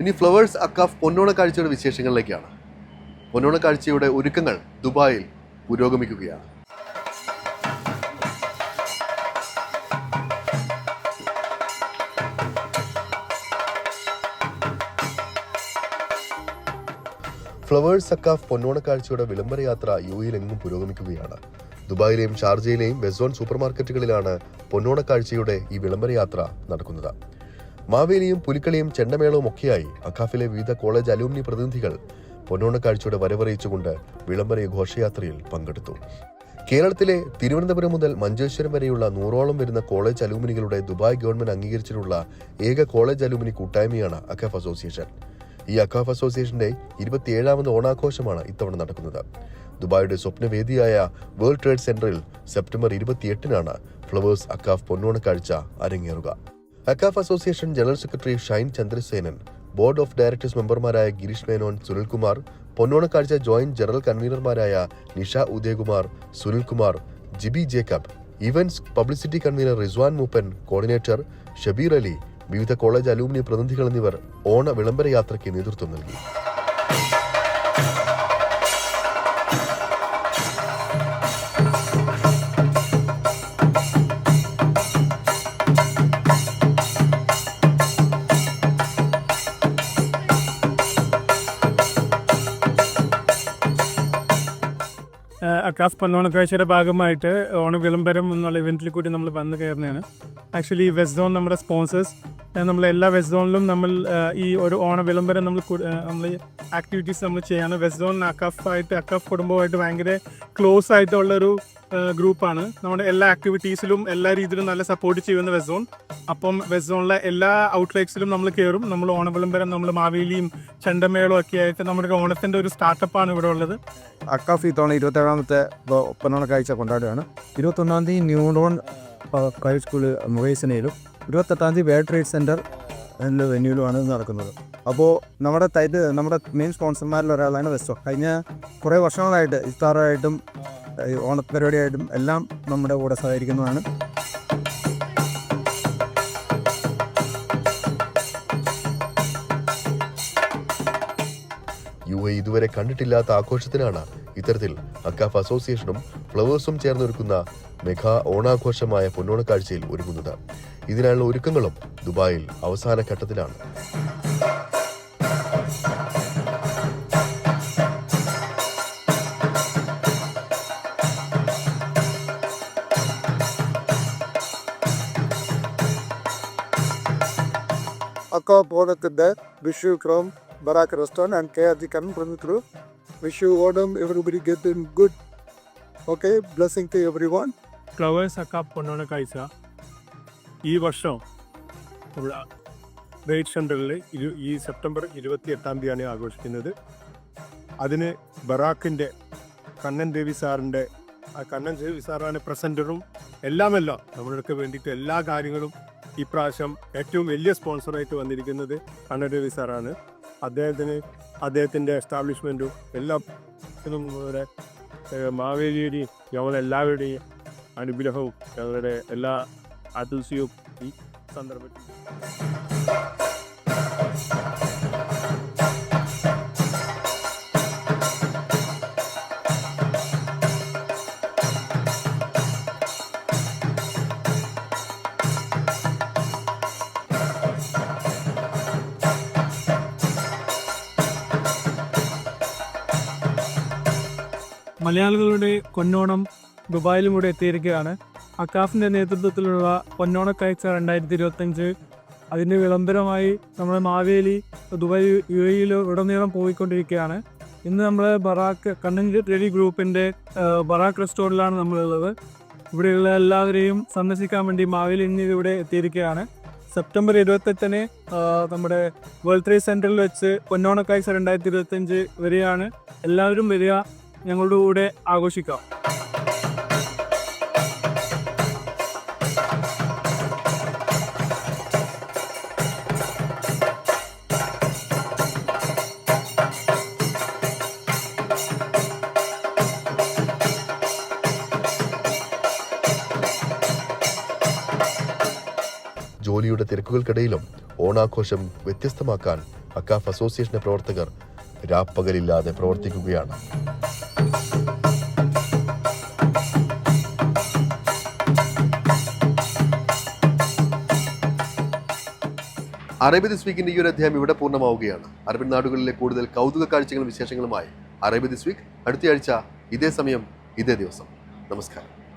ഇനി ഫ്ലവേഴ്സ് അക്കാഫ് പൊന്നോണക്കാഴ്ചയുടെ വിശേഷങ്ങളിലേക്കാണ്. പൊന്നോണക്കാഴ്ചയുടെ ഒരുക്കങ്ങൾ ദുബായിൽ പുരോഗമിക്കുകയാണ്. ഫ്ലവേഴ്സ് അക്കാഫ് പൊന്നോണക്കാഴ്ചയുടെ വിളംബര യാത്ര യുഎഇയിലെങ്ങും പുരോഗമിക്കുകയാണ്. ദുബായിലെയും ഷാർജയിലെയും വെസോൺ സൂപ്പർ മാർക്കറ്റുകളിലാണ് പൊന്നോണക്കാഴ്ചയുടെ ഈ വിളംബര യാത്ര നടക്കുന്നത്. മാവേലിയും പുലിക്കളിയും ചെണ്ടമേളവും ഒക്കെയായി അക്കാഫിലെ വിവിധ കോളേജ് അലൂമിനി പ്രതിനിധികൾ പൊന്നോണക്കാഴ്ചയുടെ വരവറിയിച്ചുകൊണ്ട് വിളംബര ഘോഷയാത്രയിൽ പങ്കെടുത്തു. കേരളത്തിലെ തിരുവനന്തപുരം മുതൽ മഞ്ചേശ്വരം വരെയുള്ള 100ഓളം വരുന്ന കോളേജ് അലൂമിനികളുടെ ദുബായ് ഗവൺമെന്റ് അംഗീകരിച്ചിട്ടുള്ള ഏക കോളേജ് അലൂമിനി കൂട്ടായ്മയാണ് അക്കാഫ് അസോസിയേഷൻ. ഈ അക്കാഫ് അസോസിയേഷന്റെ 27ാമത് ഓണാഘോഷമാണ് ഇത്തവണ നടക്കുന്നത്. ദുബായിയുടെ സ്വപ്നവേദിയായ വേൾഡ് ട്രേഡ് സെന്ററിൽ സെപ്റ്റംബർ 28-നാണ് ഫ്ലവേഴ്സ് അക്കാഫ് പൊന്നോണക്കാഴ്ച അരങ്ങേറുക. Akcaf association general secretary Shine Chandrasenan, board of directors മെമ്പർമാരായ ഗിരീഷ് മേനോൻ, സുനിൽകുമാർ, പൊന്നോണക്കാഴ്ച ജോയിന്റ് ജനറൽ കൺവീനർമാരായ Nisha Udayakumar, Sunilkumar, Jibi Jacob, events publicity convener Rizwan Mooppan, coordinator Shabeer Ali, വിവിധ കോളേജ് അലൂമിനി പ്രതിനിധികൾ എന്നിവർ ഓണ വിളംബര യാത്രയ്ക്ക് നേതൃത്വം നൽകി. അക്കാഫ് പൊന്നോണക്കാഴ്ചയുടെ ഭാഗമായിട്ട് ഓണ വിളംബരം എന്നുള്ള ഇവൻറ്റിൽ കൂടി നമ്മൾ വന്നു കയറുന്നതാണ്. ആക്ച്വലി വെസ്റ്റ് സോൺ നമ്മുടെ സ്പോൺസേഴ്സ്, നമ്മൾ എല്ലാ വെസ്റ്റ് സോണിലും നമ്മൾ ഈ ഒരു ഓണ വിളംബരം നമ്മൾ ആക്ടിവിറ്റീസ് നമ്മൾ ചെയ്യാണ്. വെസ്റ്റ് സോൺ അക്കാഫ് കുടുംബമായിട്ട് ഭയങ്കര ക്ലോസ് ആയിട്ടുള്ളൊരു ഗ്രൂപ്പാണ്. നമ്മുടെ എല്ലാ ആക്ടിവിറ്റീസിലും എല്ലാ രീതിയിലും നല്ല സപ്പോർട്ട് ചെയ്യുന്ന വെസ്റ്റ് സോൺ. അപ്പം വെസ്റ്റ് സോണിലെ എല്ലാ ഔട്ട്ലെറ്റ്സിലും നമ്മൾ കയറും. നമ്മൾ ഓണ വിളംബരം നമ്മൾ മാവേലിയും ചെണ്ടമേളവും ഒക്കെ ആയിട്ട് നമ്മുടെ ഓണത്തിൻ്റെ ഒരു സ്റ്റാർട്ടപ്പാണ് ഇവിടെ ഉള്ളത്. അക്കാഫ് ഇത്തവണ 27ാമത്തെ പൊന്നോണക്കാഴ്ച കൊണ്ടാടുകയാണ്. 21-ാം തീയതി ന്യൂഡോൺ പ്രൈവറ്റ് സ്കൂൾ മുഖേസനയിലും 28-ാം തീയതി വേൾഡ് ട്രേഡ് സെൻറ്റർ എന്ന വെന്യൂലുമാണ് നടക്കുന്നത്. അപ്പോൾ നമ്മുടെ മെയിൻ സ്പോൺസർമാരിൽ ഒരാളാണ് വെസ്റ്റോ. കഴിഞ്ഞ കുറേ വർഷങ്ങളായിട്ട് ഇഫ്താറായിട്ടും ഓണപ്പരിപാടിയായിട്ടും എല്ലാം നമ്മുടെ കൂടെ സഹകരിക്കുന്നതാണ്. യുഎഇ ഇതുവരെ കണ്ടിട്ടില്ലാത്ത ആഘോഷത്തിനാണ് ഇത്തരത്തിൽ അക്കാഫ് അസോസിയേഷനും ഫ്ലവേഴ്സും ചേർന്നൊരുക്കുന്ന മെഗാ ഓണാഘോഷമായ പൊന്നോണക്കാഴ്ചയിൽ ഒരുങ്ങുന്നത്. ഇതിനായുള്ള ഒരുക്കങ്ങളും ദുബായിൽ അവസാന ഘട്ടത്തിലാണ്. Akaa Ponakinde, wish you from Barak Restaurant and KRG coming from through. Wish you Onam, everybody get in good. Okay, blessing to everyone. Flowers Akcaf പൊന്നോണക്കാഴ്ച ഈ വർഷം ട്രേഡ് സെൻറ്ററിൽ ഈ സെപ്റ്റംബർ 28-ാം തീയതിയാണ് ആഘോഷിക്കുന്നത്. അതിന് ബറാക്കിൻ്റെ കണ്ണൻ ദേവി സാറാണ് പ്രസൻറ്ററും എല്ലാം നമ്മൾക്ക് വേണ്ടിയിട്ട് എല്ലാ കാര്യങ്ങളും ഈ പ്രാവശ്യം ഏറ്റവും വലിയ സ്പോൺസറായിട്ട് വന്നിരിക്കുന്നത് കണ്ണൻ ദേവി സാറാണ്. അദ്ദേഹത്തിൻ്റെ എസ്റ്റാബ്ലിഷ്മെൻറ്റും എല്ലാം മാവേലിയുടെയും ഞങ്ങളെല്ലാവരുടെയും അനുഗ്രഹവും ഞങ്ങളുടെ എല്ലാ ആശംസയും ഈ സന്ദർഭത്തിൽ. മലയാളികളുടെ പൊന്നോണം ദുബായിലും കൂടെ എത്തിയിരിക്കുകയാണ്. അക്കാഫിൻ്റെ നേതൃത്വത്തിലുള്ള പൊന്നോണക്കാഴ്ച 2025 അതിൻ്റെ വിളംബരമായി നമ്മുടെ മാവേലി ദുബായ് യുഎഇയിൽ ഉടനീളം പോയിക്കൊണ്ടിരിക്കുകയാണ്. ഇന്ന് നമ്മൾ കണ്ണൻ ദേവി ഗ്രൂപ്പിൻ്റെ ബറാക്ക് റെസ്റ്റോറൻറ്റിലാണ് നമ്മളുള്ളത്. ഇവിടെയുള്ള എല്ലാവരെയും സന്ദർശിക്കാൻ വേണ്ടി മാവേലി ഇന്ന് ഇവിടെ എത്തിയിരിക്കുകയാണ്. സെപ്റ്റംബർ 28-ന് നമ്മുടെ വേൾഡ് ട്രേഡ് സെൻറ്ററിൽ വെച്ച് പൊന്നോണക്കാഴ്ച 2025 വരികയാണ്. എല്ലാവരും വരിക, ഞങ്ങളുടെ കൂടെ ആഘോഷിക്കാം. ജോലിയുടെ തിരക്കുകൾക്കിടയിലും ഓണാഘോഷം വ്യത്യസ്തമാക്കാൻ അക്കാഫ് അസോസിയേഷന്റെ പ്രവർത്തകർ രാപ്പകലില്ലാതെ പ്രവർത്തിക്കുകയാണ്. അറേബ്യ ദിസ് വീക്കിന്റെ ഈ ഒരു അധ്യായം ഇവിടെ പൂർണ്ണമാവുകയാണ്. അറബിൻ നാടുകളിലെ കൂടുതൽ കൗതുക കാഴ്ചകളും വിശേഷങ്ങളുമായി അറേബ്യ ദിസ് വീക്ക് അടുത്തയാഴ്ച ഇതേ സമയം ഇതേ ദിവസം. നമസ്കാരം.